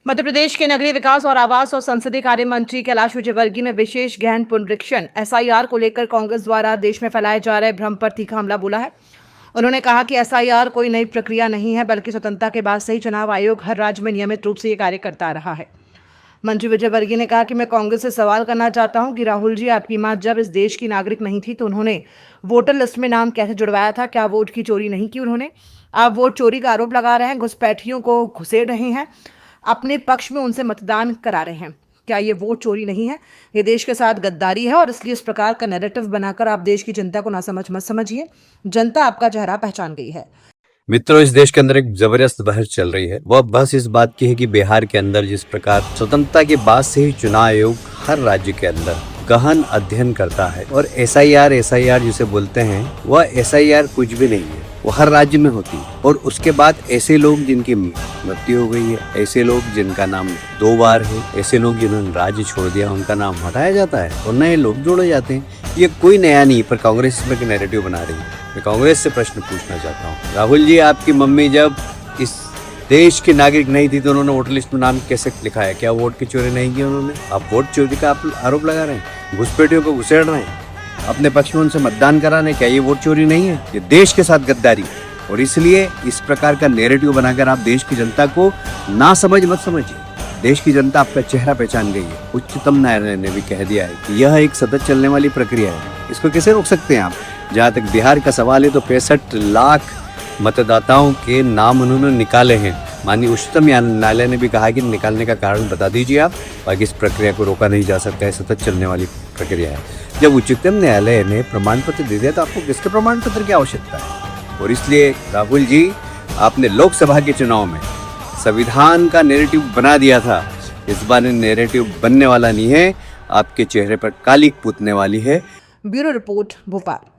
मध्य प्रदेश के नगरीय विकास और आवास और संसदीय कार्य मंत्री कैलाश विजयवर्गीय ने विशेष गहन पुनरीक्षण एसआईआर को लेकर कांग्रेस द्वारा देश में फैलाए जा रहे भ्रम पर तीखा हमला बोला है। उन्होंने कहा कि एसआईआर कोई नई प्रक्रिया नहीं है, बल्कि स्वतंत्रता के बाद से ही चुनाव आयोग हर राज्य में नियमित रूप से ये कार्य करता रहा है। मंत्री विजयवर्गीय ने कहा कि मैं कांग्रेस से सवाल करना चाहता हूं कि राहुल जी, आपकी मां जब इस देश की नागरिक नहीं थी तो उन्होंने वोटर लिस्ट में नाम कैसे जुड़वाया था? क्या वोट की चोरी नहीं की उन्होंने? आप वोट चोरी का आरोप लगा रहे हैं, घुसपैठियों को घुसेड़ रहे हैं, अपने पक्ष में उनसे मतदान करा रहे हैं। क्या ये वोट चोरी नहीं है? ये देश के साथ गद्दारी है और इसलिए इस प्रकार का नैरेटिव बनाकर आप देश की जनता को नासमझ मत समझिए। जनता आपका चेहरा पहचान गई है। मित्रों, इस देश के अंदर एक जबरदस्त बहस चल रही है। वह बहस इस बात की है कि बिहार के अंदर जिस प्रकार स्वतंत्रता के बाद से ही चुनाव आयोग हर राज्य के अंदर गहन अध्ययन करता है और एसआईआर जिसे बोलते हैं, वह एसआईआर कुछ भी नहीं है, वो हर राज्य में होती है। और उसके बाद ऐसे लोग जिनकी मृत्यु हो गई है, ऐसे लोग जिनका नाम 2 बार है, ऐसे लोग जिन्होंने राज्य छोड़ दिया, उनका नाम हटाया जाता है और नए लोग जोड़े जाते हैं। ये कोई नया नहीं, पर कांग्रेस इसमें नैरेटिव बना रही है। मैं कांग्रेस से प्रश्न पूछना चाहता हूँ, राहुल जी, आपकी मम्मी जब इस देश की नागरिक नहीं थी तो उन्होंने वोटर लिस्ट में नाम कैसे लिखा है? क्या वोट की चोरी नहीं की उन्होंने? आप वोट चोरी का आरोप लगा रहे हैं, घुसपैठियों को घुसेड़ रहे हैं, अपने पक्ष में उनसे मतदान कराने, क्या ये वोट चोरी नहीं है? ये देश के साथ गद्दारी। और इसलिए इस प्रकार का नैरेटिव बनाकर आप देश की जनता को ना समझ मत समझिए। देश की जनता आपका चेहरा पहचान गई है। उच्चतम न्यायालय ने भी कह दिया है कि यह एक सतत चलने वाली प्रक्रिया है, इसको कैसे रोक सकते हैं आप? जहाँ तक बिहार का सवाल है तो 65 लाख मतदाताओं के नाम उन्होंने निकाले हैं। माननीय उच्चतम न्यायालय ने भी कहा कि निकालने का कारण बता दीजिए आप, बाकी इस प्रक्रिया को रोका नहीं जा सकता है, सतत चलने वाली प्रक्रिया है। जब उच्चतम न्यायालय ने प्रमाण पत्र दे दिया तो आपको किसके प्रमाण पत्र की आवश्यकता है? और इसलिए राहुल जी, आपने लोकसभा के चुनाव में संविधान का नैरेटिव बना दिया था, इस बार नैरेटिव बनने वाला नहीं है, आपके चेहरे पर कालिक पूतने वाली है। Bureau report, Bhopal.